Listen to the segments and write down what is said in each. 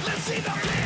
Let's see the fear.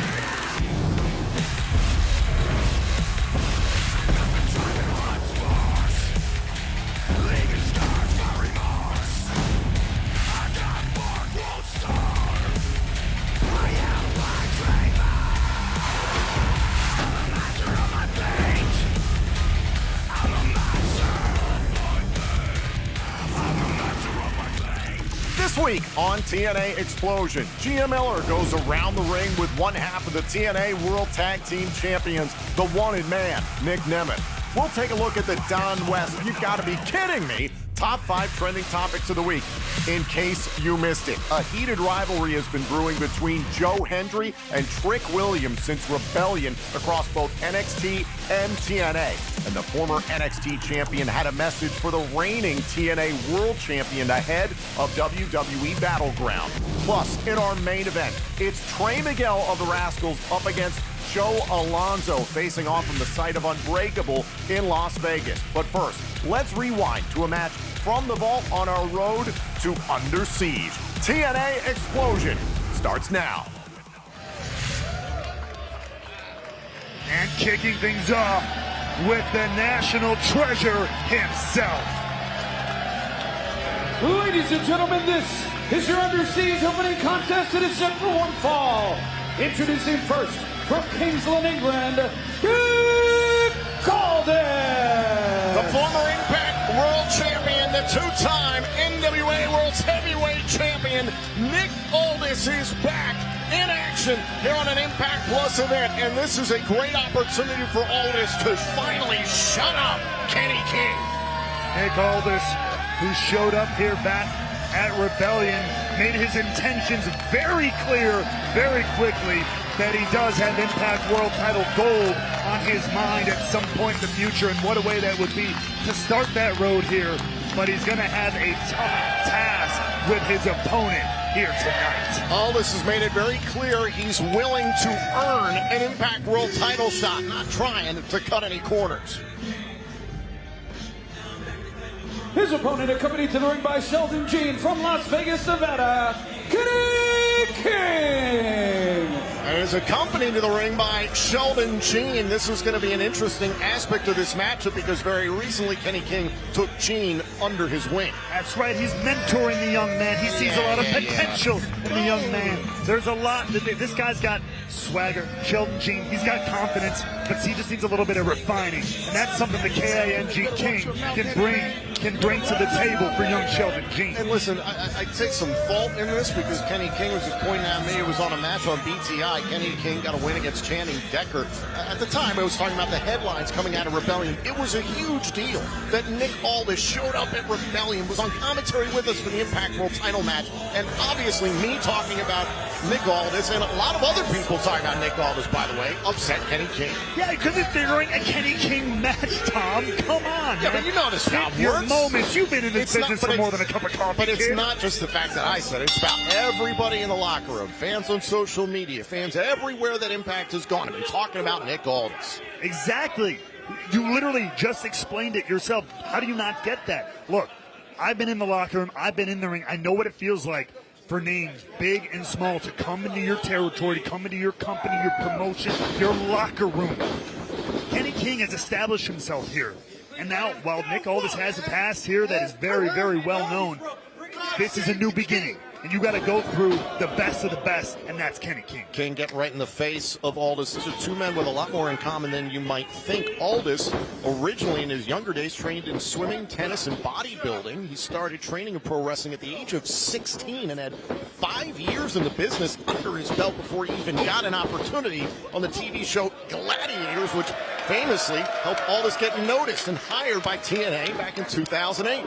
This week on TNA Xplosion, Gia Miller goes around the ring with one half of the TNA World Tag Team Champions, the wanted man, Nick Nemeth. We'll take a look at the Don West. You've got to be kidding me. Top 5 trending topics of the week. In case you missed it, a heated rivalry has been brewing between Joe Hendry and Trick Williams since Rebellion across both NXT and TNA. And the former NXT champion had a message for the reigning TNA World Champion ahead of WWE Battleground. Plus, in our main event, it's Trey Miguel of the Rascals up against Joe Alonzo facing off from the site of Unbreakable in Las Vegas. But first, let's rewind to a match from the vault on our road to Under Siege. TNA Xplosion starts now. And kicking things off with the national treasure himself. Ladies and gentlemen, this is your Under Siege opening contest. It is set for one fall. Introducing first, from Kingsland, England, Nick Aldis. The former Impact World Champion, the two-time NWA World Heavyweight Champion, Nick Aldis is back in action here on an Impact Plus event, and this is a great opportunity for Aldis to finally shut up Kenny King. Nick Aldis, who showed up here back at Rebellion, made his intentions very clear very quickly that he does have Impact World title gold on his mind at some point in the future, and what a way that would be to start that road here. But he's going to have a tough task with his opponent here tonight. Aldis has made it very clear he's willing to earn an Impact World title shot, not trying to cut any corners. His opponent, accompanied to the ring by Sheldon Jean from Las Vegas, Nevada, Kenny King. And is accompanied to the ring by Sheldon Jean. This is going to be an interesting aspect of this matchup because very recently Kenny King took Jean under his wing. That's right, he's mentoring the young man. He sees a lot of potential in the young man. There's a lot. This guy's got swagger. Sheldon Jean, he's got confidence, but he just needs a little bit of refining. And that's something the K-I-N-G King can bring to the table for young Sheldon Jean. And listen, I take some fault in this because Kenny King was just pointing out me. It was on a match on BTI. Kenny King got a win against Channing Decker. At the time, I was talking about the headlines coming out of Rebellion. It was a huge deal that Nick Aldis showed up at Rebellion, was on commentary with us for the Impact World title match, and obviously me talking about Nick Aldis, and a lot of other people talking about Nick Aldis, by the way, upset Kenny King. Yeah, because it's during a Kenny King match, Tom. Come on, Yeah, man. but you know this how it Your works. moments. You've been in this business for more than a cup of coffee. But it's kid. not just the fact that I said it. It's about everybody in the locker room, fans on social media, fans everywhere that Impact has gone. I've been talking about Nick Aldis. Exactly. You literally just explained it yourself. How do you not get that? Look, I've been in the locker room. I've been in the ring. I know what it feels like for names, big and small, to come into your territory, to come into your company, your promotion, your locker room. Kenny King has established himself here. And now, while Nick Aldis has a past here that is very, very well known, this is a new beginning. And you got to go through the best of the best, and that's Kenny King. King getting right in the face of Aldis. These are two men with a lot more in common than you might think. Aldis, originally in his younger days, trained in swimming, tennis, and bodybuilding. He started training in pro wrestling at the age of 16 and had 5 years in the business under his belt before he even got an opportunity on the TV show Gladiators, which famously helped Aldis get noticed and hired by TNA back in 2008.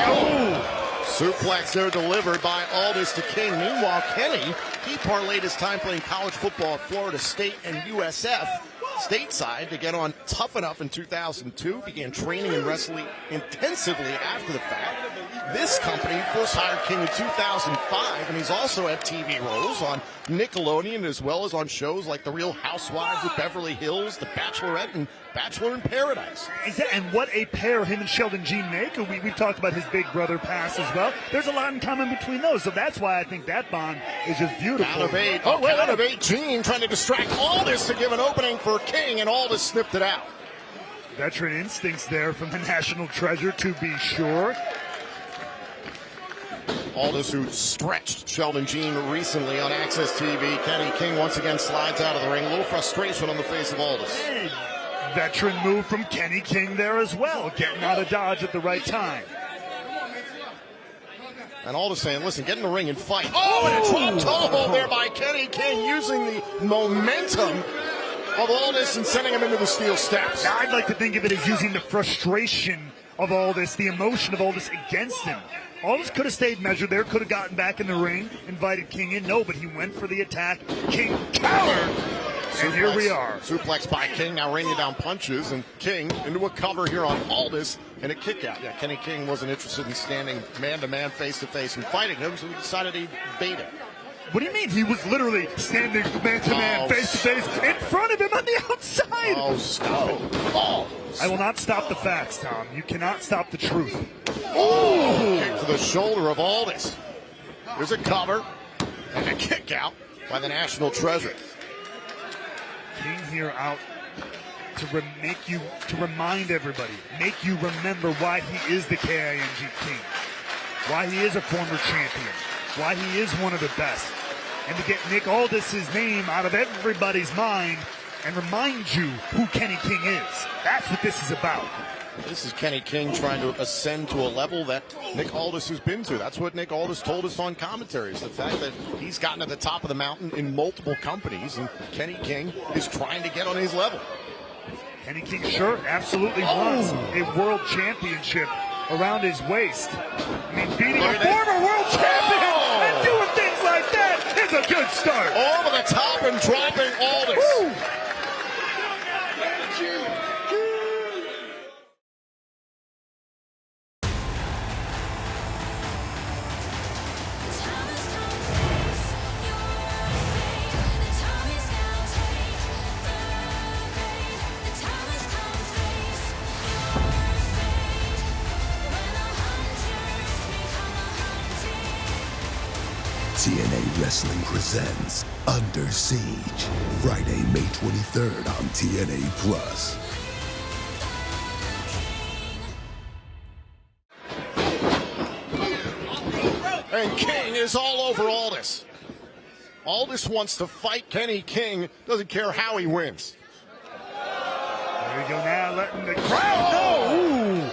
Oh! Suplex there delivered by Aldis to King. Meanwhile, Kenny, he parlayed his time playing college football at Florida State and USF stateside to get on Tough Enough in 2002. Began training and wrestling intensively after the fact. this company. First hired King in 2005, and he's also had TV roles on Nickelodeon as well as on shows like The Real Housewives of Beverly Hills, The Bachelorette, and Bachelor in Paradise. And what a pair him and Sheldon Jean make. We've talked about his big brother pass as well. There's a lot in common between those, so that's why I think that bond is just beautiful. Out of 8. Out of 8. Jean trying to distract Aldis to give an opening for King, and Aldis sniffed it out. Veteran instincts there from the National Treasure, to be sure. Aldis, who stretched Sheldon Jean recently on AXS TV. Kenny King once again slides out of the ring. A little frustration on the face of Aldis. Hey, veteran move from Kenny King there as well, getting out of dodge at the right time. And Aldis saying, listen, get in the ring and fight. Oh, and a drop toe hold there by Kenny King, using the momentum of Aldis and sending him into the steel steps. Now, I'd like to think of it as using the frustration of Aldis, the emotion of Aldis against him. Aldis could have stayed measured there, could have gotten back in the ring, invited King in. No, but he went for the attack. King countered, and here we are. Suplex by King, now raining down punches, and King into a cover here on Aldis and a kick out. Yeah, Kenny King wasn't interested in standing man-to-man, face-to-face and fighting him, so he decided he'd bait him. What do you mean? He was literally standing man-to-man, face-to-face in front of him on the outside. Oh, stop it. Oh. I will not stop the facts, Tom. You cannot stop the truth. Oh! Kick to the shoulder of Aldis. There's a cover and a kick out by the National Treasure. King here out to remind everybody, make you remember why he is the KING King, why he is a former champion, why he is one of the best, and to get Nick Aldis' name out of everybody's mind and remind you who Kenny King is. That's what this is about. This is Kenny King trying to ascend to a level that Nick Aldis has been to. That's what Nick Aldis told us on commentaries. The fact that he's gotten to the top of the mountain in multiple companies, and Kenny King is trying to get on his level. Kenny King sure absolutely wants a world championship around his waist. I mean, beating a former world champion and doing things like that is a good start. Over the top and dropping Aldis. Woo. TNA Wrestling presents Under Siege, Friday, May 23rd on TNA Plus. And King is all over Aldis. Aldis wants to fight Kenny King, doesn't care how he wins. There we go now, letting the crowd know. Ooh.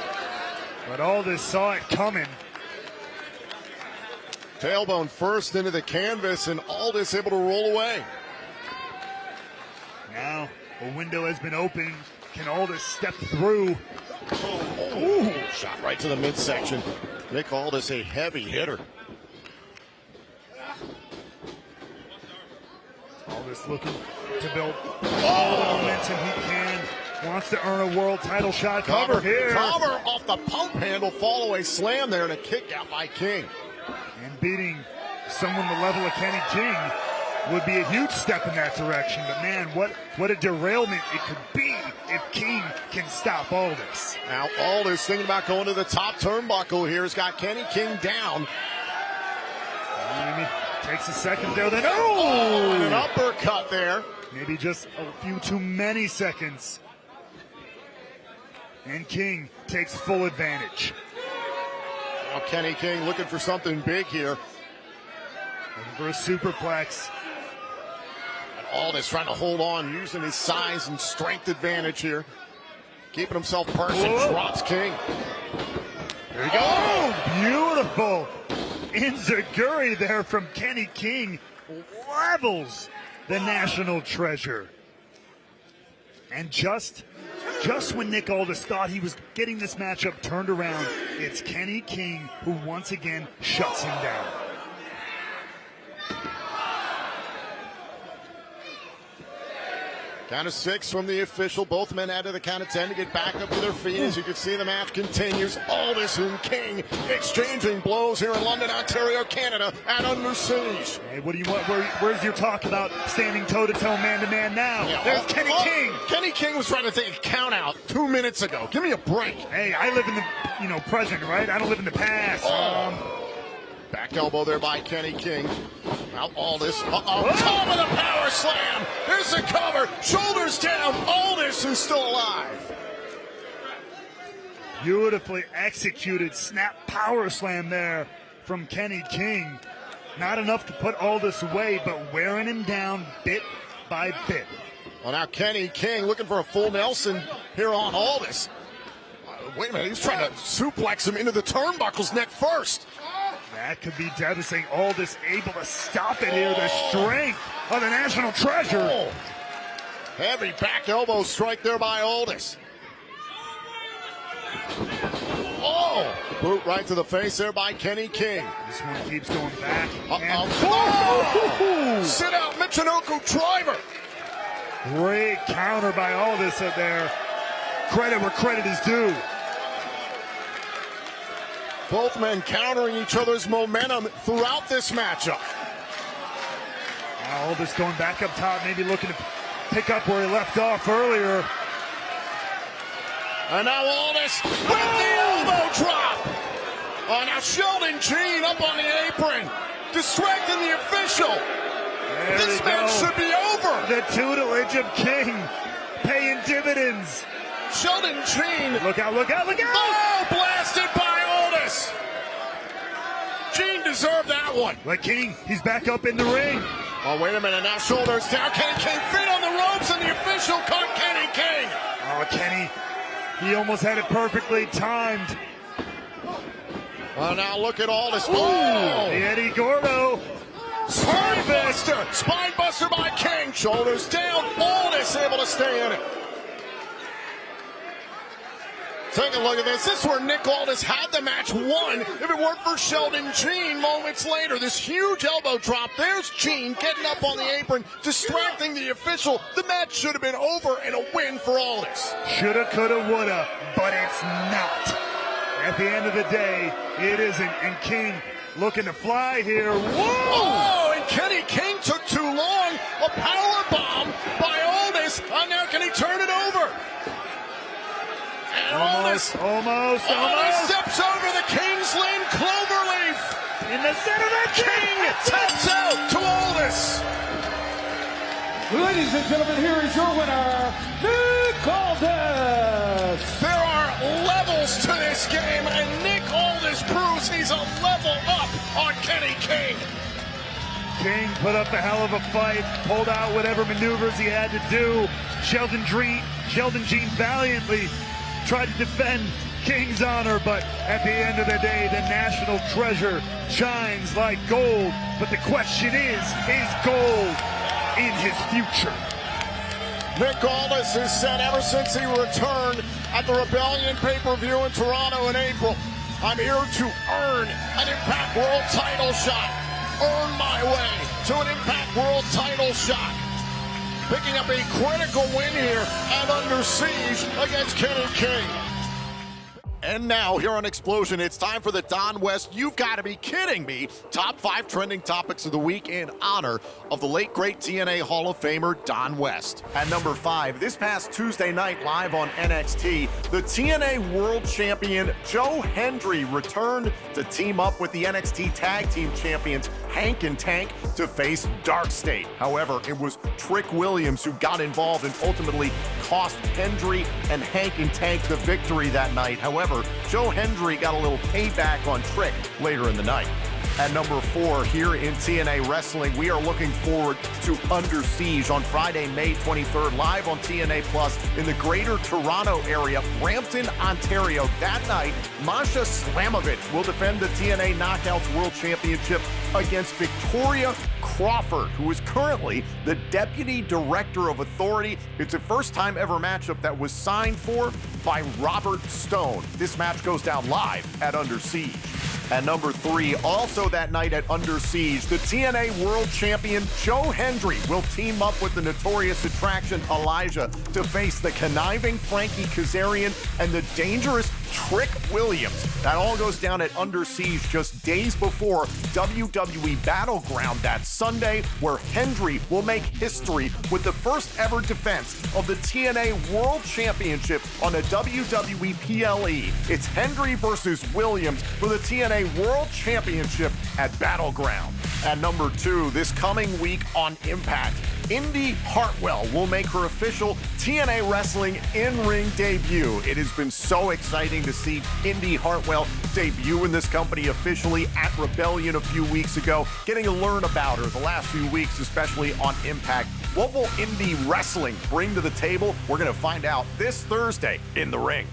But Aldis saw it coming. Tailbone first into the canvas, and Aldis able to roll away. Now a window has been opened. Can Aldis step through? Ooh. Shot right to the midsection. Nick Aldis, a heavy hitter. Aldis looking to build all the momentum he can. Wants to earn a world title shot. Cover here. Cover off the pump handle. Fall away slam there, and a kick out by King. And beating someone the level of Kenny King would be a huge step in that direction. But man, what a derailment it could be if King can stop Aldis. Now Aldis thinking about going to the top turnbuckle here. Has got Kenny King down. Maybe takes a second there, then and an uppercut there. Maybe just a few too many seconds. And King takes full advantage. Now Kenny King looking for something big here. Looking for a superplex. And Aldis trying to hold on, using his size and strength advantage here. Keeping himself perched and drops King. There you go. Oh, beautiful. Enziguri there from Kenny King. Levels the National Treasure. And just when Nick Aldis thought he was getting this matchup turned around, it's Kenny King who once again shuts him down. Count of 6 from the official. Both men out of the count of 10 to get back up to their feet. As you can see, the match continues. Aldis and King exchanging blows here in London, Ontario, Canada, and Under Siege. Hey, what do you want? Where's your talk about standing toe-to-toe, man-to-man now? Yeah, There's Kenny King. Kenny King was trying to take a count out 2 minutes ago. Give me a break. Hey, I live in the present, right? I don't live in the past. Back elbow there by Kenny King. Now Aldis. Top of the power slam. Here's the cover. Shoulders down. Aldis is still alive. Beautifully executed snap power slam there from Kenny King. Not enough to put Aldis away, but wearing him down bit by bit. Well, now Kenny King looking for a full Nelson here on Aldis. Wait a minute, he's trying to suplex him into the turnbuckles neck first. That could be devastating. Aldis able to stop it here. The strength of the national treasure. Heavy back elbow strike there by Aldis. Boot right to the face there by Kenny King. This one keeps going back. Sit out Michinoku driver. Great counter by Aldis there. Credit where credit is due. Both men countering each other's momentum throughout this matchup. Now Aldis going back up top, maybe looking to pick up where he left off earlier. And now Aldis with the elbow drop. Oh, now Sheldon Jean up on the apron, distracting the official. This match should be over. The tutelage of King paying dividends. Sheldon Jean. Look out, look out, look out! Oh, blasted by Aldis. Jean deserved that one. But King, he's back up in the ring. Oh, wait a minute, now shoulders down. Kenny King feet on the ropes, and the official caught Kenny King. Oh, Kenny, he almost had it perfectly timed. Oh, now look at Aldis. The Eddie Gordo. Spine buster by King. Shoulders down. Aldis able to stay in it. Take a look at this. This is where Nick Aldis had the match won if it weren't for Sheldon Jean moments later. This huge elbow drop. There's Jean getting up on the apron, distracting the official. The match should have been over and a win for Aldis. Shoulda, coulda, woulda, but it's not. At the end of the day, it isn't. And King looking to fly here. Whoa! Oh, and Kenny King took too long. A power bomb by Aldis. And now can he turn it over? And Aldis steps over the Kingsland Cloverleaf. In the center of the King taps out to Aldis. Ladies and gentlemen, here is your winner, Nick Aldis. There are levels to this game, and Nick Aldis proves he's a level up on Kenny King. King put up a hell of a fight, pulled out whatever maneuvers he had to do. Sheldon Jean valiantly tried to defend King's honor, but at the end of the day, the national treasure shines like gold. But the question is gold in his future? Nick Aldis is said ever since he returned at the Rebellion pay-per-view in Toronto in April, I'm here to earn an Impact World title shot. Earn my way to an Impact World title shot. Picking up a critical win here and Under Siege against Kenny King. And now, here on Xplosion, it's time for the Don West You've Got to Be Kidding Me Top 5 Trending Topics of the Week in honor of the late, great TNA Hall of Famer, Don West. At number 5, this past Tuesday night live on NXT, the TNA World Champion Joe Hendry returned to team up with the NXT Tag Team Champions Hank and Tank to face Dark State. However, it was Trick Williams who got involved and ultimately cost Hendry and Hank and Tank the victory that night. However, Joe Hendry got a little payback on Trick later in the night. At number 4, here in TNA Wrestling, we are looking forward to Under Siege on Friday, May 23rd, live on TNA Plus in the Greater Toronto area, Brampton, Ontario. That night, Masha Slamovich will defend the TNA Knockouts World Championship against Victoria Crawford, who is currently the Deputy Director of Authority. It's a first-time ever matchup that was signed for by Robert Stone. This match goes down live at Under Siege. At number 3, also that night at Under Siege, the TNA World Champion Joe Hendry will team up with the Notorious Attraction Elijah to face the conniving Frankie Kazarian and the dangerous Trick Williams. That all goes down at Under Siege just days before WWE Battleground that Sunday, where Hendry will make history with the first ever defense of the TNA World Championship on a WWE PLE. It's Hendry versus Williams for the TNA World Championship at Battleground. At number 2, this coming week on Impact, Indi Hartwell will make her official TNA Wrestling in-ring debut. It has been so exciting to see Indi Hartwell debut in this company officially at Rebellion a few weeks ago, getting to learn about her the last few weeks, especially on Impact. What will Indi Wrestling bring to the table? We're going to find out this Thursday in the ring.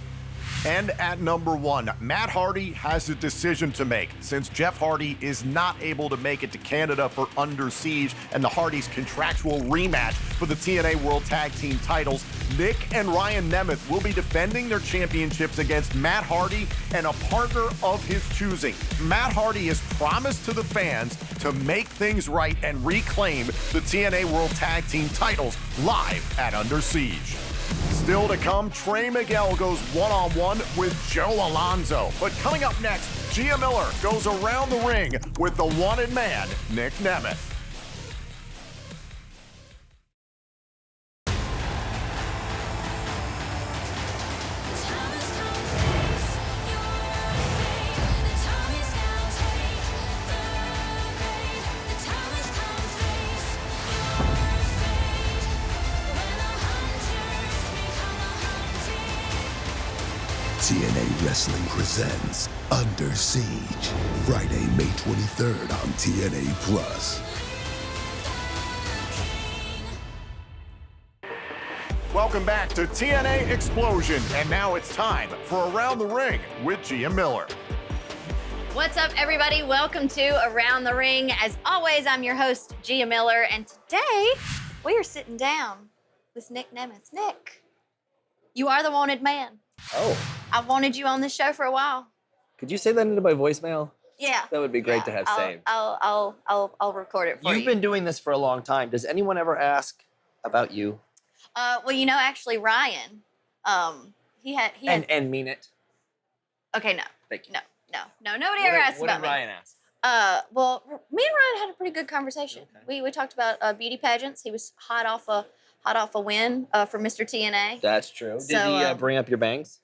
And at number 1, Matt Hardy has a decision to make. Since Jeff Hardy is not able to make it to Canada for Under Siege and the Hardys' contractual rematch for the TNA World Tag Team titles, Nick and Ryan Nemeth will be defending their championships against Matt Hardy and a partner of his choosing. Matt Hardy has promised to the fans to make things right and reclaim the TNA World Tag Team titles live at Under Siege. Still to come, Trey Miguel goes one-on-one with Joe Alonzo. But coming up next, Gia Miller goes around the ring with the wanted man, Nick Nemeth. TNA Wrestling presents Under Siege, Friday, May 23rd on TNA Plus. Welcome back to TNA Xplosion, and now it's time for Around the Ring with Gia Miller. What's up, everybody? Welcome to Around the Ring. As always, I'm your host, Gia Miller, and today we are sitting down with Nick Nemeth. Nick, you are the wanted man. Oh. I've wanted you on this show for a while. Could you say that into my voicemail? Yeah. That would be great to have saved. I'll record it for you. You've been doing this for a long time. Does anyone ever ask about you? Well, you know, actually, Ryan, he had. And mean it. Okay, no. Thank you. No. Nobody ever asked about me. What did Ryan ask? Well, me and Ryan had a pretty good conversation. Okay. We talked about beauty pageants. He was hot off a win for Mr. TNA. That's true. So, Did he bring up your bangs?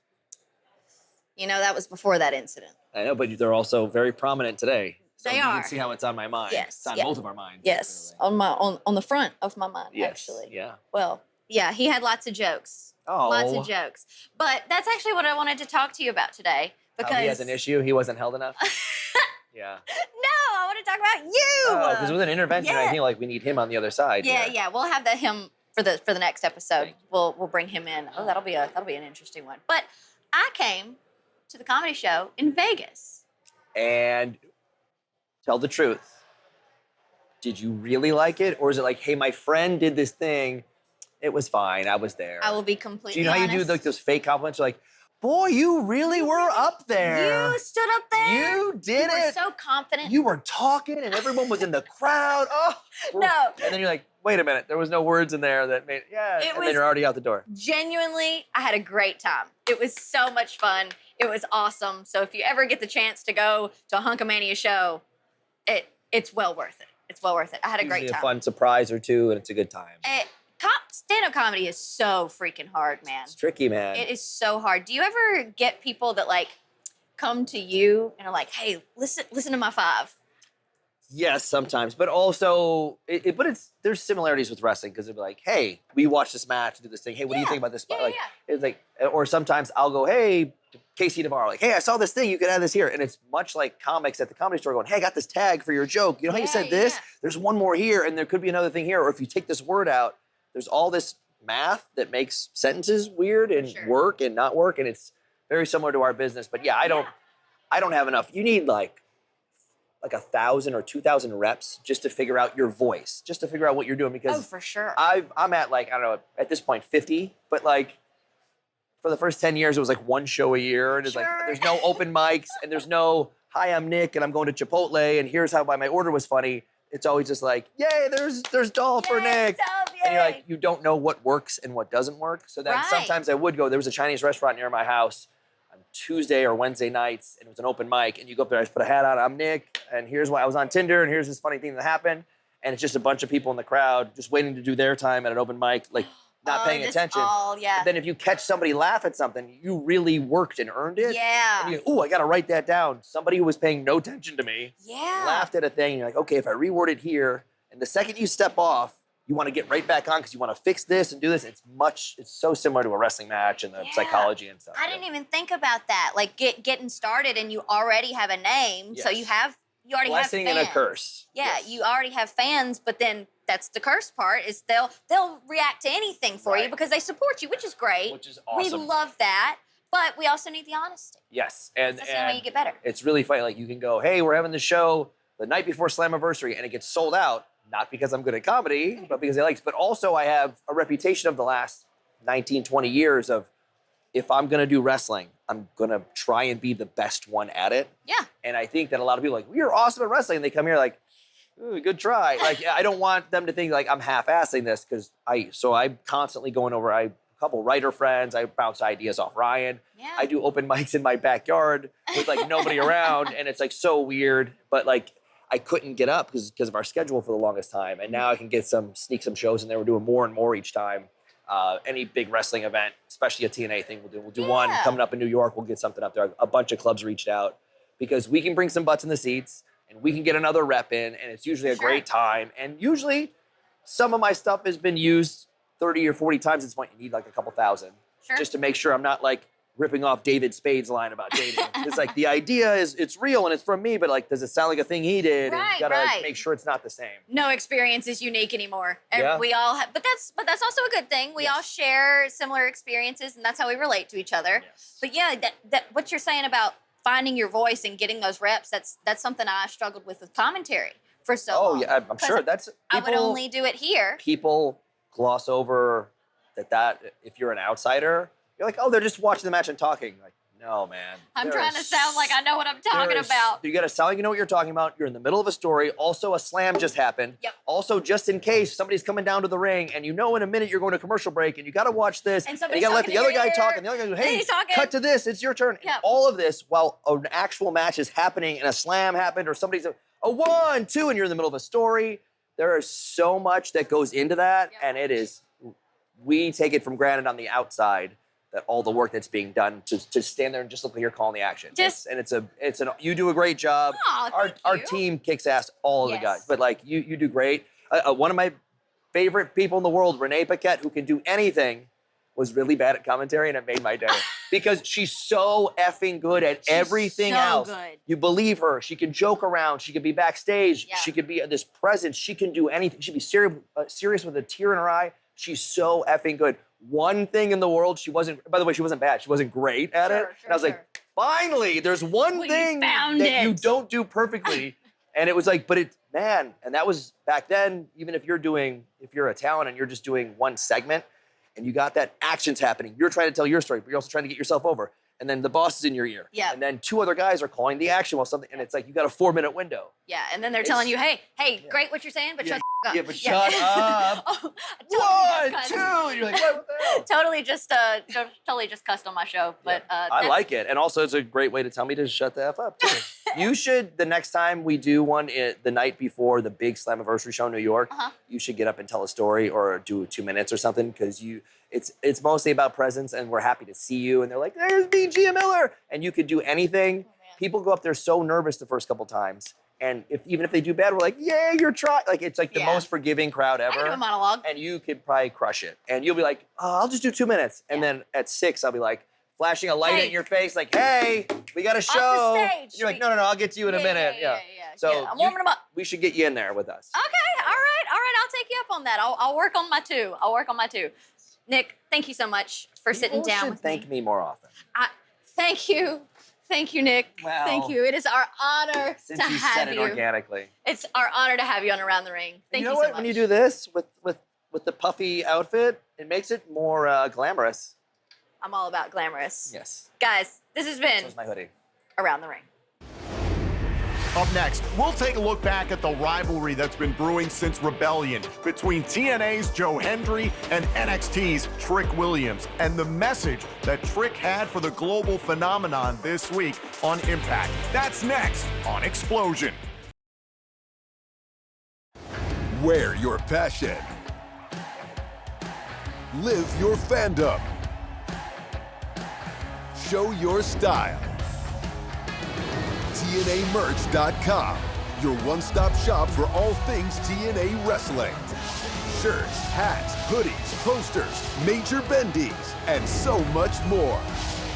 You know, that was before that incident. I know, but they're also very prominent today. So They you are. can see how it's on my mind. Yes, It's on yeah. both of our minds. Yes, Really. on the front of my mind, Yes. actually. Yeah. Well, yeah, he had lots of jokes. Oh. Lots of jokes. But that's actually what I wanted to talk to you about today. Because He has an issue. He wasn't held enough. Yeah. No, I want to talk about you. Oh, because with an intervention, I yeah. feel like we need him on the other side. Yeah, here. yeah. We'll have him for the next episode. Thank you. We'll bring him in. Oh, that'll be an interesting one. But I came to the comedy show in Vegas. And tell the truth. Did you really like it? Or is it like, hey, my friend did this thing. It was fine. I was there. I will be completely Do you know how you do honest. like those fake compliments? You're like, boy, you really were up there. You stood up there. You did You were it. so confident. You were talking and everyone was in the crowd. Oh. No. And then you're like, wait a minute. There was no words in there that made, It and was- then you're already out the door. Genuinely, I had a great time. It was so much fun. It was awesome. So if you ever get the chance to go to a Hunkamania show, it's well worth it. It's well worth it. I had a great Usually time. a fun surprise or two and it's a good time. Stand-up comedy is so freaking hard, man. It's tricky, man. It is so hard. Do you ever get people that like come to you and are like, "Hey, listen to my 5." Yes, sometimes, but also, there's similarities with wrestling because it'd be like, hey, we watched this match, do this thing. Hey, what do you think about this spot? Yeah, like, it's like, or sometimes I'll go, hey, Casey Navarro, like, hey, I saw this thing, you could add this here, and it's much like comics at the comedy store going, hey, I got this tag for your joke. You know how you said this? Yeah. There's one more here, and there could be another thing here. Or if you take this word out, there's all this math that makes sentences weird and Sure. work and not work, and it's very similar to our business. But yeah, I don't have enough. You need like 1,000 or 2,000 reps just to figure out your voice, just to figure out what you're doing. Because for sure. I'm at like, I don't know, at this point 50, but like for the first 10 years, it was like one show a year. And it's like, Sure. there's no open mics and there's no hi, I'm Nick, and I'm going to Chipotle, and here's why my order was funny. It's always just like, yay, there's Dolph for Nick. Dolph, and you're like, you don't know what works and what doesn't work. So then sometimes I would go, there was a Chinese restaurant near my house on Tuesday or Wednesday nights, and it was an open mic, and you go up there, I just put a hat on, I'm Nick, and here's why I was on Tinder, and here's this funny thing that happened. And it's just a bunch of people in the crowd just waiting to do their time at an open mic, like not paying attention. But then if you catch somebody laugh at something, you really worked and earned it. Yeah. And you go, ooh, I got to write that down. Somebody who was paying no attention to me laughed at a thing. And you're like, okay, if I reword it here, and the second you step off, you want to get right back on because you want to fix this and do this. It's so similar to a wrestling match and the psychology and stuff. I didn't even think about that. Like getting started and you already have a name. So you already have fans. Blessing and a curse. Yeah, you already have fans, but then that's the curse part is they'll react to anything for you because they support you, which is great. Which is awesome. We love that, but we also need the honesty. Yes, and that's the only way you get better. It's really funny. Like you can go, hey, we're having the show the night before Slammiversary, and it gets sold out. Not because I'm good at comedy, but because they like. But also, I have a reputation of the last 19, 20 years of if I'm gonna do wrestling, I'm gonna try and be the best one at it. Yeah. And I think that a lot of people are like, you're awesome at wrestling. And they come here like, ooh, good try. Like, I don't want them to think like I'm half-assing this because I'm constantly going over. I have a couple writer friends. I bounce ideas off Ryan. Yeah. I do open mics in my backyard with like nobody around, and it's like so weird. But like I couldn't get up because of our schedule for the longest time, and now I can sneak some shows in there. We're doing more and more each time. Any big wrestling event, especially a TNA thing, we'll do one coming up in New York. We'll get something up there. A bunch of clubs reached out because we can bring some butts in the seats. And we can get another rep in, and it's usually a great time. And usually, some of my stuff has been used 30 or 40 times at this point. You need like a couple thousand just to make sure I'm not like ripping off David Spade's line about dating. It's like the idea is it's real and it's from me, but like, does it sound like a thing he did? And you gotta make sure it's not the same. No experience is unique anymore. And Yeah. we all have, but that's also a good thing. We all share similar experiences, and that's how we relate to each other. Yes. But yeah, that what you're saying about finding your voice and getting those reps, that's something I struggled with commentary for so long. Oh yeah, I'm sure that's. I would only do it here. People gloss over that if you're an outsider, you're like, oh, they're just watching the match and talking. Like, no, man. I'm trying to sound like I know what I'm talking about. You got to sound like you know what you're talking about. You're in the middle of a story. Also, a slam just happened. Yep. Also, just in case somebody's coming down to the ring and you know in a minute you're going to commercial break and you got to watch this. And you somebody's got to let the other guy talking talk and the other guy goes, hey, he's talking. cut to this. It's your turn. Yep. And all of this while an actual match is happening and a slam happened or somebody's a 1, 2, and you're in the middle of a story. There is so much that goes into that, and it is, we take it for granted on the outside that all the work that's being done to stand there and just look like you're calling the action. You do a great job. Our team kicks ass, all of the guys, but like you do great. One of my favorite people in the world, Renee Paquette, who can do anything, was really bad at commentary, and it made my day because she's so effing good at everything else. Good. You believe her. She can joke around. She can be backstage. Yeah. She could be this presence. She can do anything. She'd be serious with a tear in her eye. She's so effing good. One thing in the world, by the way, she wasn't bad. She wasn't great at it. And I was like, finally, there's one thing that you don't do perfectly. And it was like, and that was back then, even if you're a talent and you're just doing one segment and you got that action's happening, you're trying to tell your story, but you're also trying to get yourself over. And then the boss is in your ear. Yeah. And then 2 other guys are calling the action while something, and it's like, you got a 4-minute window. Yeah, and then they're telling you, hey, great what you're saying, but shut the up. Yeah, but shut up. Oh, 1, 2. And you're like, what the hell? totally just cussed on my show, but I like it, and also it's a great way to tell me to shut the F up too. You should, the next time we do one the night before the big Slammiversary show in New York, you should get up and tell a story or do 2 minutes or something because it's mostly about presence, and we're happy to see you. And they're like, there's me, Gia Miller, and you could do anything. People go up there so nervous the first couple times. And even if they do bad, we're like, yeah, you're trying. Like, it's like the most forgiving crowd ever. I can do a monologue. And you could probably crush it. And you'll be like, oh, I'll just do 2 minutes. And then at 6, I'll be like, flashing a light in your face, like, hey, we got a show. Off the stage. You're like, no, I'll get to you in a minute. Yeah. So I'm warming them up. We should get you in there with us. Okay, all right. I'll take you up on that. I'll work on my 2. Nick, thank you so much for sitting down with me. Thank me more often. Thank you, Nick. Well, thank you. It is our honor since to you have said it you. organically. It's our honor to have you on Around the Ring. Thank you so know what? much. When you do this with the puffy outfit, it makes it more glamorous. I'm all about glamorous. Yes. Guys, this has been So is my hoodie. Around the Ring. Up next, we'll take a look back at the rivalry that's been brewing since Rebellion between TNA's Joe Hendry and NXT's Trick Williams, and the message that Trick had for the global phenomenon this week on Impact. That's next on Xplosion. Wear your passion. Live your fandom. Show your style. TNAmerch.com, your one-stop shop for all things TNA wrestling. Shirts, hats, hoodies, posters, major bendies, and so much more.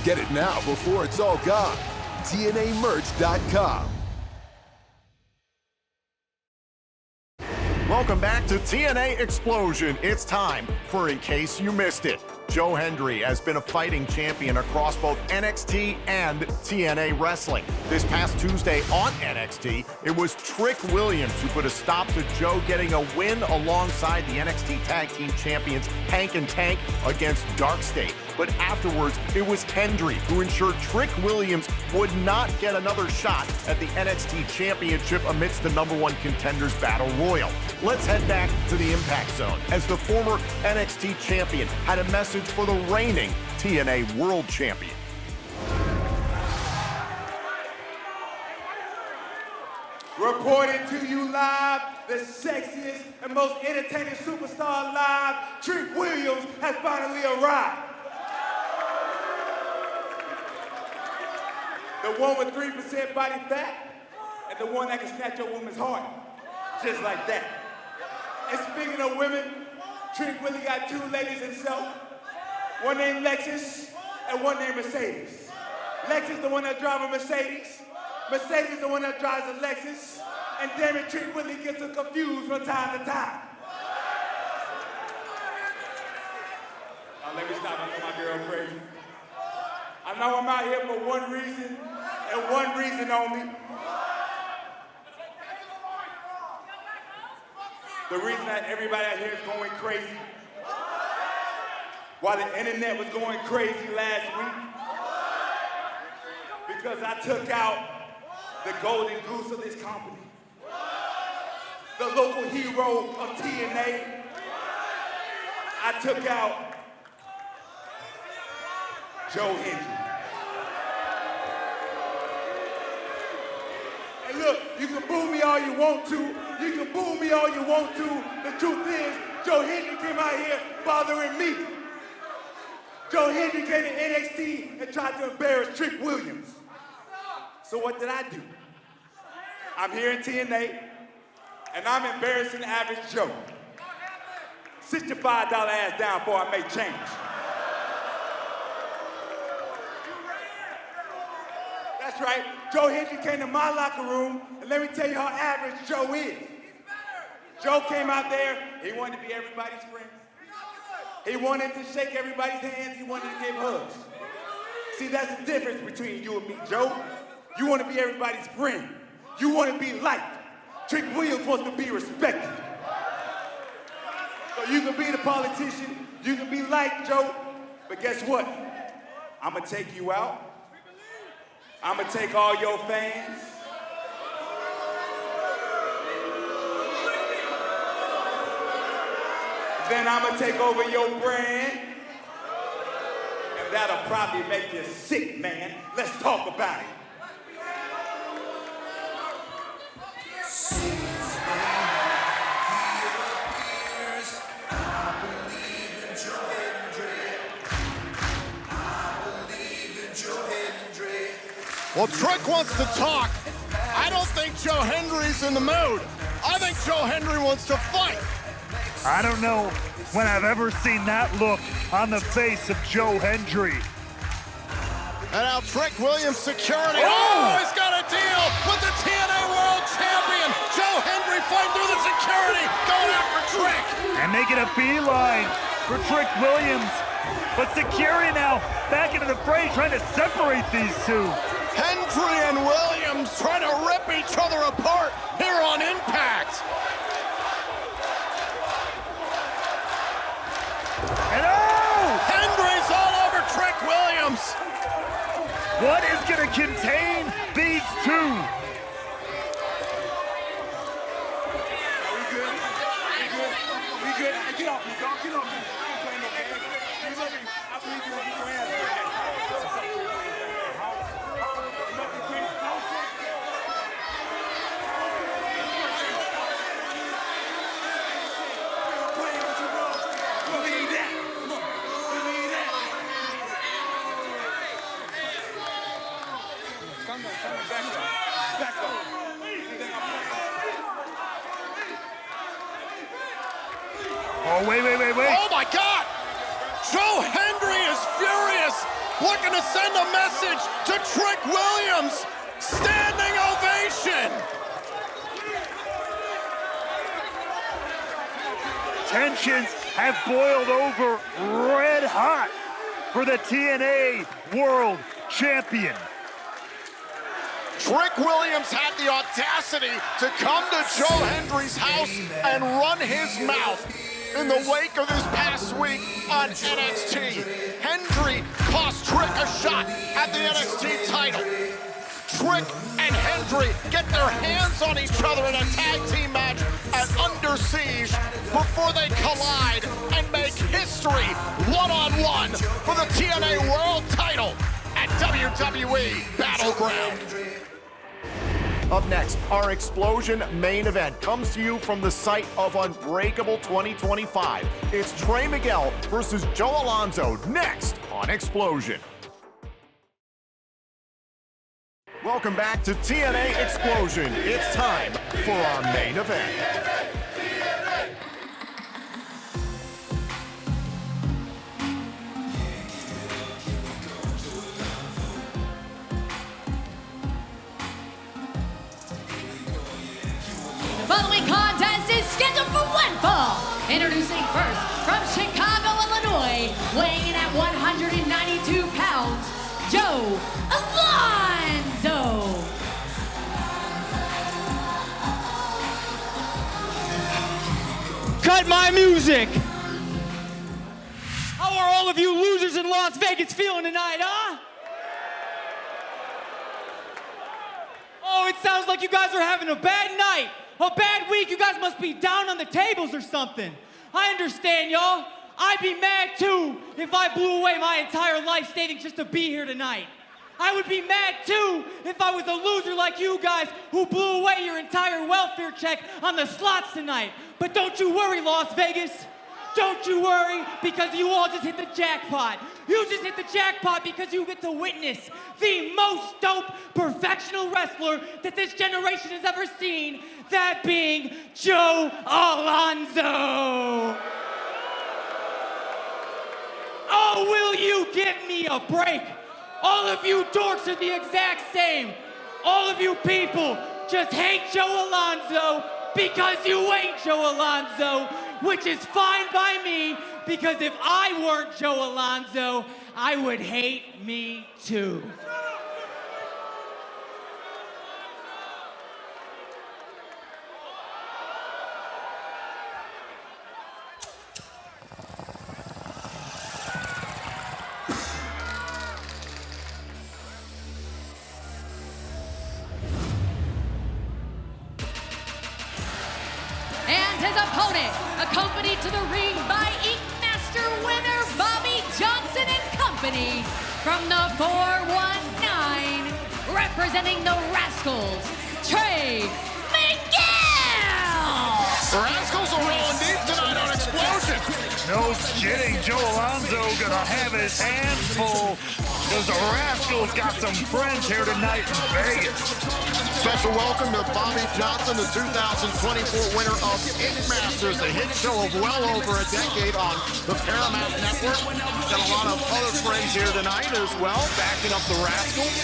Get it now before it's all gone. TNAmerch.com. Welcome back to TNA Xplosion. It's time for In Case You Missed It. Joe Hendry has been a fighting champion across both NXT and TNA wrestling. This past Tuesday on NXT, it was Trick Williams who put a stop to Joe getting a win alongside the NXT Tag Team Champions Hank and Tank against Dark State. But afterwards, it was Hendry who ensured Trick Williams would not get another shot at the NXT Championship amidst the #1 contenders battle royal. Let's head back to the Impact Zone as the former NXT champion had a message for the reigning TNA World Champion. Reporting to you live, the sexiest and most entertaining superstar alive, Trick Williams has finally arrived. The one with 3% body fat, and the one that can snatch your woman's heart, just like that. And speaking of women, Trick Willie got 2 ladies himself, one named Lexus and one named Mercedes. Lexus the one that drives a Mercedes, Mercedes the one that drives a Lexus, and damn it, Trick Willie gets them confused from time to time. Now let me stop, I know my girl crazy. I know I'm out here for one reason, and one reason only. The reason that everybody out here is going crazy, while the internet was going crazy last week, because I took out the golden goose of this company, the local hero of TNA. I took out Joe Hendry. And look, you can boo me all you want to. You can boo me all you want to. The truth is, Joe Hendry came out here bothering me. Joe Hendry came to NXT and tried to embarrass Trick Williams. So what did I do? I'm here in TNA, and I'm embarrassing the average Joe. Sit your $5 ass down before I make change. That's right, Joe Hendry came to my locker room, and let me tell you how average Joe is. Joe came out there, he wanted to be everybody's friend. He wanted to shake everybody's hands, he wanted to give hugs. See, that's the difference between you and me, Joe. You want to be everybody's friend. You want to be liked. Trick Williams wants to be respected. So you can be the politician, you can be liked, Joe, but guess what? I'm gonna take you out. I'm gonna take all your fans. Then I'm gonna take over your brand. And that'll probably make you sick, man. Let's talk about it. Well, Trick wants to talk. I don't think Joe Hendry's in the mood. I think Joe Hendry wants to fight. I don't know when I've ever seen that look on the face of Joe Hendry. And now Trick Williams security. Oh, he's got a deal with the TNA World Champion. Joe Hendry fighting through the security, going after Trick. And making a beeline for Trick Williams. But security now back into the fray, trying to separate these two. Hendry and Williams trying to rip each other apart here on Impact. And oh! Hendry's all over Trick Williams. What is going to contain these two? Get off me, dog. Get off me. I ain't playing no games. You looking, I believe you will get your ass beat. Nothing quick. Don't check. Playing with you, bro. Believe that. Believe that. Come on. Back up. Oh, wait. Oh my God! Joe Hendry is furious, looking to send a message to Trick Williams. Standing ovation! Tensions have boiled over red hot for the TNA World Champion. Trick Williams had the audacity to come to Joe Hendry's house and run his mouth in the wake of this past week on NXT. Hendry cost Trick a shot at the NXT title. Trick and Hendry get their hands on each other in a tag team match at Under Siege before they collide and make history one-on-one for the TNA World title at WWE Battleground. Up next, our Xplosion main event comes to you from the site of Unbreakable 2025. It's Trey Miguel versus Joe Alonzo next on Xplosion. Welcome back to TNA Xplosion. It's time for our main event. The following contest is scheduled for one fall. Introducing first from Chicago, Illinois, weighing in at 192 pounds, Joe Alonzo. Cut my music! How are all of you losers in Las Vegas feeling tonight, huh? Oh, it sounds like you guys are having a bad night. A bad week. You guys must be down on the tables or something. I understand, y'all. I'd be mad too if I blew away my entire life savings just to be here tonight. I would be mad too if I was a loser like you guys who blew away your entire welfare check on the slots tonight. But don't you worry, Las Vegas. Don't you worry, because you all just hit the jackpot. You just hit the jackpot because you get to witness the most dope professional wrestler that this generation has ever seen, that being Joe Alonzo. Oh, will you give me a break? All of you dorks are the exact same. All of you people just hate Joe Alonzo because you ain't Joe Alonzo, which is fine by me, because if I weren't Joe Alonzo, I would hate me too. And his opponent, accompanied to the ring by Ink Master winner Bobby Johnson and Company, from the 419, representing the Rascals, Trey Miguel! The Rascals are rolling deep tonight on Xplosion. No kidding, Joe Alonzo gonna have his hands full because the Rascals got some friends here tonight in Vegas. Special welcome to Bobby Johnson, the 2024 winner of Ink Masters, a hit show of well over a decade on the Paramount Network. Got a lot of other friends here tonight as well, backing up the Rascals.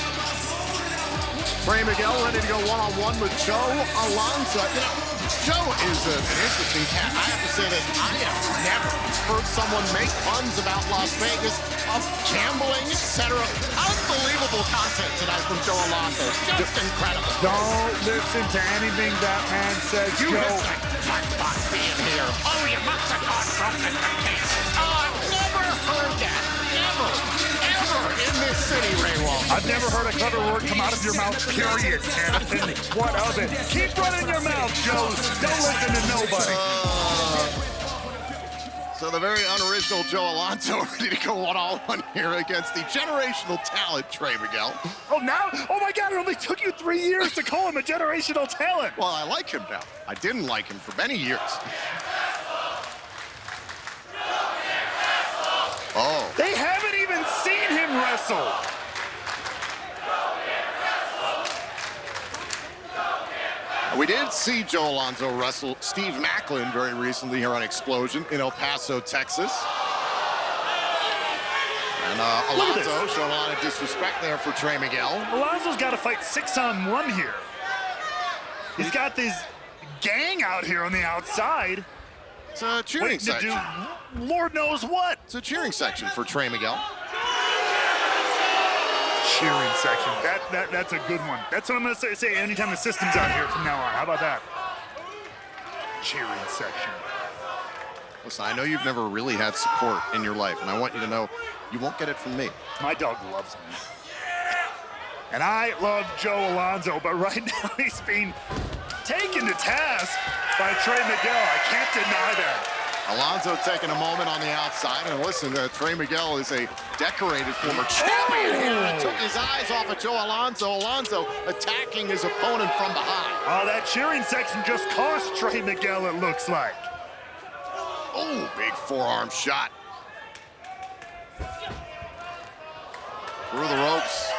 Trey Miguel ready to go one-on-one with Joe Alonzo. You know, Joe is an interesting cat. I have to say this, I have never heard someone make puns about Las Vegas, of gambling, etc. Unbelievable content tonight from Joe Alonzo. Just incredible. Don't listen to anything that man says, You Joe. missed the jackpot being here. Oh, you must have gone from the case. Oh, I've never heard that. Never, ever in this city, Ray Wall. I've never heard a clever word come out of your mouth, period, Jonathan. What of it? Keep running your mouth, Joe. Don't listen to nobody. the very unoriginal Joe Alonzo ready to go one-on-one here against the generational talent, Trey Miguel. Oh, now? Oh, my God, it only took you 3 years to call him a generational talent. Well, I like him now. I didn't like him for many years. Oh. They haven't even seen him wrestle. We did see Joe Alonzo wrestle Steve Macklin very recently here on Xplosion in El Paso, Texas. And Alonzo showing a lot of disrespect there for Trey Miguel. Alonzo's got to fight 6-on-1 here. He's got this gang out here on the outside. It's a cheering section. To do Lord knows what. It's a cheering section for Trey Miguel. Cheering section. That's a good one. That's what I'm going to say anytime the system's out here from now on. How about that? Cheering section. Listen, I know you've never really had support in your life, and I want you to know you won't get it from me. My dog loves me. And I love Joe Alonzo, but right now he's being taken to task by Trey Miguel. I can't deny that. Alonzo taking a moment on the outside, and listen, Trey Miguel is a decorated former champion here, and took his eyes off of Joe Alonzo. Alonzo attacking his opponent from behind. Oh, that cheering section just cost Trey Miguel, it looks like. Oh, big forearm shot. Through the ropes.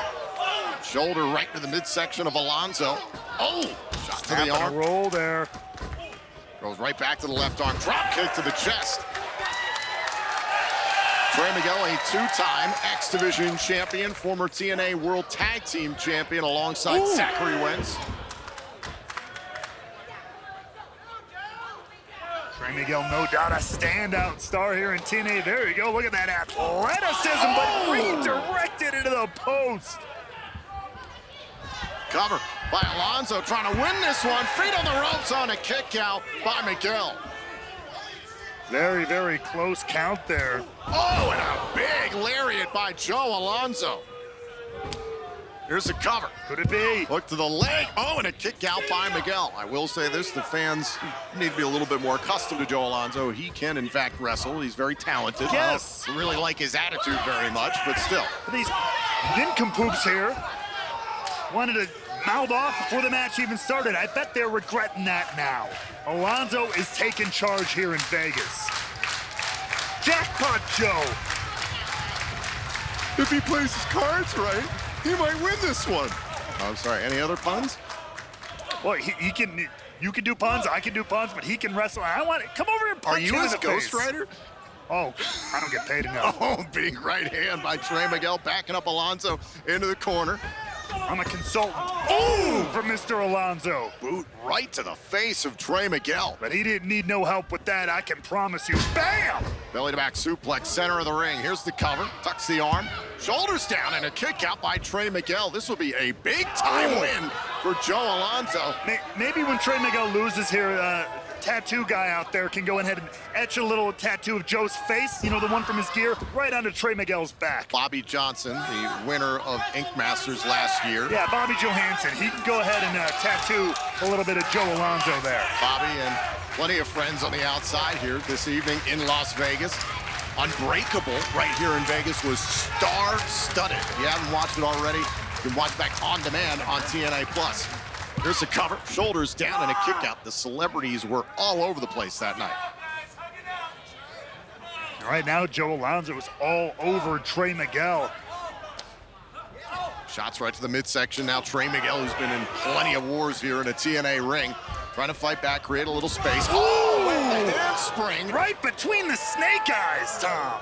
Shoulder right to the midsection of Alonzo. Oh, shot to the arm. Roll there. Goes right back to the left arm. Drop kick to the chest. Trey Miguel, a two-time X Division champion, former TNA World Tag Team champion alongside Zachary Wentz. Trey Miguel, no doubt a standout star here in TNA. There you go. Look at that athleticism, but redirected into the post. Cover by Alonzo, trying to win this one. Feet on the ropes on a kick out by Miguel. Very, very close count there. Oh, and a big lariat by Joe Alonzo. Here's the cover. Could it be? Look to the leg. Oh, and a kick out by Miguel. I will say this, the fans need to be a little bit more accustomed to Joe Alonzo. He can, in fact, wrestle. He's very talented. Yes. I don't really like his attitude very much, but still. These nincompoops here wanted to mouth off before the match even started. I bet they're regretting that now. Alonzo is taking charge here in Vegas. Jackpot Joe. If he plays his cards right, he might win this one. Oh, I'm sorry, any other puns? Well, he can. You can do puns, I can do puns, but he can wrestle. I want it. Come over and punch him in the face. Are you his ghostwriter? Oh, I don't get paid enough. Oh, big right hand by Trey Miguel, backing up Alonzo into the corner. I'm a consultant. Oh, from Mr. Alonzo. Boot right to the face of Trey Miguel. But he didn't need no help with that, I can promise you. Bam! Belly to back suplex, center of the ring. Here's the cover, tucks the arm, shoulders down, and a kick out by Trey Miguel. This will be a big time win for Joe Alonzo. Maybe when Trey Miguel loses here, tattoo guy out there can go ahead and etch a little tattoo of Joe's face, you know, the one from his gear, right onto Trey Miguel's back. Bobby Johnson, the winner of Ink Masters last year. Yeah, Bobby Johansson. He can go ahead and tattoo a little bit of Joe Alonzo there. Bobby and plenty of friends on the outside here this evening in Las Vegas. Unbreakable right here in Vegas was star-studded. If you haven't watched it already, you can watch back on demand on TNA+. Here's the cover, shoulders down, and a kick out. The celebrities were all over the place that night. Right now, Joe Alonzo is all over Trey Miguel. Shots right to the midsection. Now Trey Miguel, who's been in plenty of wars here in a TNA ring, trying to fight back, create a little space. Oh, and a handspring. Right between the snake eyes, Tom.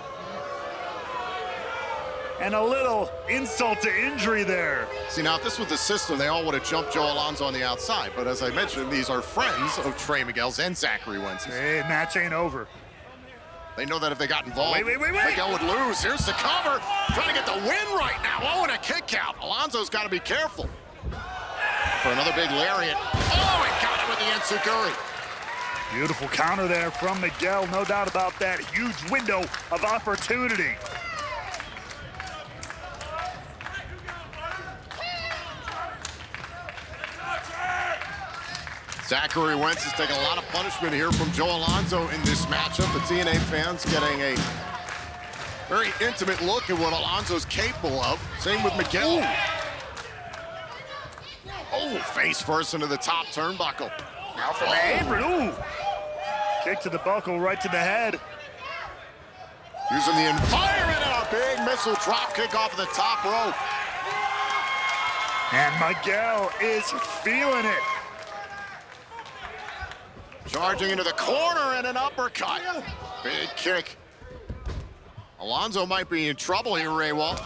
And a little insult to injury there. See, now if this was the system, they all would have jumped Joe Alonzo on the outside. But as I mentioned, these are friends of Trey Miguel's and Zachary Wentz's. Hey, match ain't over. They know that if they got involved, wait. Miguel would lose. Here's the cover. Trying to get the win right now. Oh, and a kick out. Alonzo's got to be careful. For another big lariat. Oh, and got it with the enziguri. Beautiful counter there from Miguel. No doubt about that. Huge window of opportunity. Zachary Wentz is taking a lot of punishment here from Joe Alonzo in this matchup. The TNA fans getting a very intimate look at what Alonzo's capable of. Same with Miguel. Ooh. Oh, face first into the top turnbuckle. Now from Hendry. Ooh. Kick to the buckle, right to the head. Using the environment and a big missile drop kick off the top rope. And Miguel is feeling it. Charging into the corner and an uppercut. Big kick. Alonzo might be in trouble here, Raywall.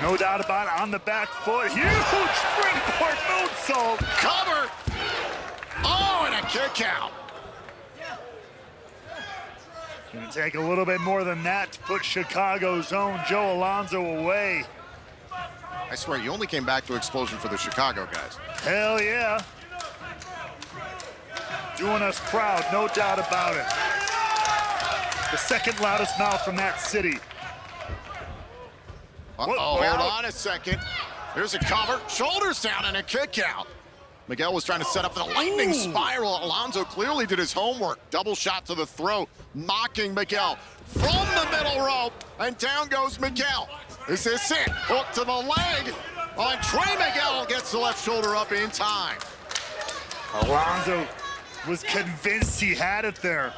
No doubt about it, on the back foot. Huge springboard moonsault. Cover. Oh, and a kick out. Gonna take a little bit more than that to put Chicago's own Joe Alonzo away. I swear, you only came back to Xplosion for the Chicago guys. Hell yeah. Doing us proud, no doubt about it. The second loudest mouth from that city. Hold on a second. Here's a cover, shoulders down and a kick out. Miguel was trying to set up the lightning spiral. Alonzo clearly did his homework. Double shot to the throat, mocking Miguel from the middle rope, and down goes Miguel. This is it, hook to the leg, and Trey Miguel gets the left shoulder up in time. Alonzo was convinced he had it there.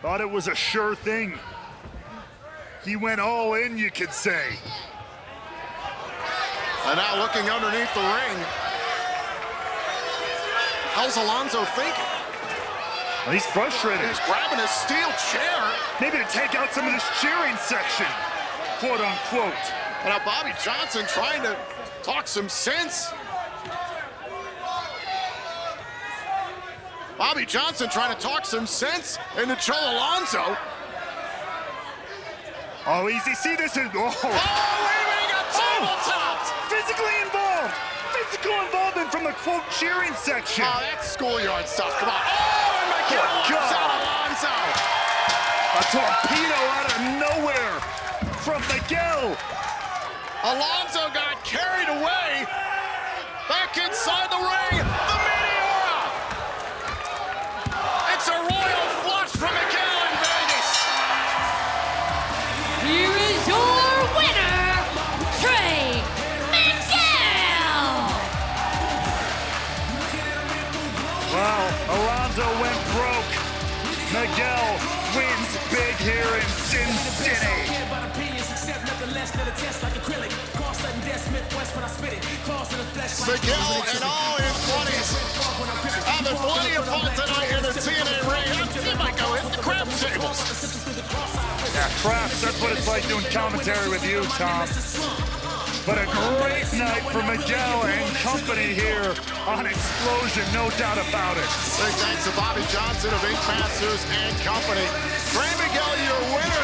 Thought it was a sure thing. He went all in, you could say. And now looking underneath the ring. How's Alonzo thinking? Well, he's frustrated. He's grabbing his steel chair. Maybe to take out some of this cheering section, quote unquote. And now Bobby Johnson trying to talk some sense. Bobby Johnson trying to talk some sense into Joe Alonzo. Oh, easy. See, this is... Oh, he got tabletopped. Physically involved. Physical involvement from the quote cheering section. Oh, that's schoolyard stuff. Come on. Oh, and Miguel knocks out Alonzo. A torpedo out of nowhere from Miguel. Alonzo got carried away. Back inside the ring. The Meteora. It's a royal flush from Miguel in Vegas. Here is your winner, Trey Miguel. Well, Alonzo went broke. Miguel wins big here in Sin City. Miguel and all his buddies having plenty of fun tonight in the TNA ring. He might go hit the craps tables. Yeah, craps, that's what it's like doing commentary with you, Tom. But a great night for Miguel and company here on Xplosion, no doubt about it. Big thanks to Bobby Johnson of Ink Masters and Company. Trey Miguel, your winner.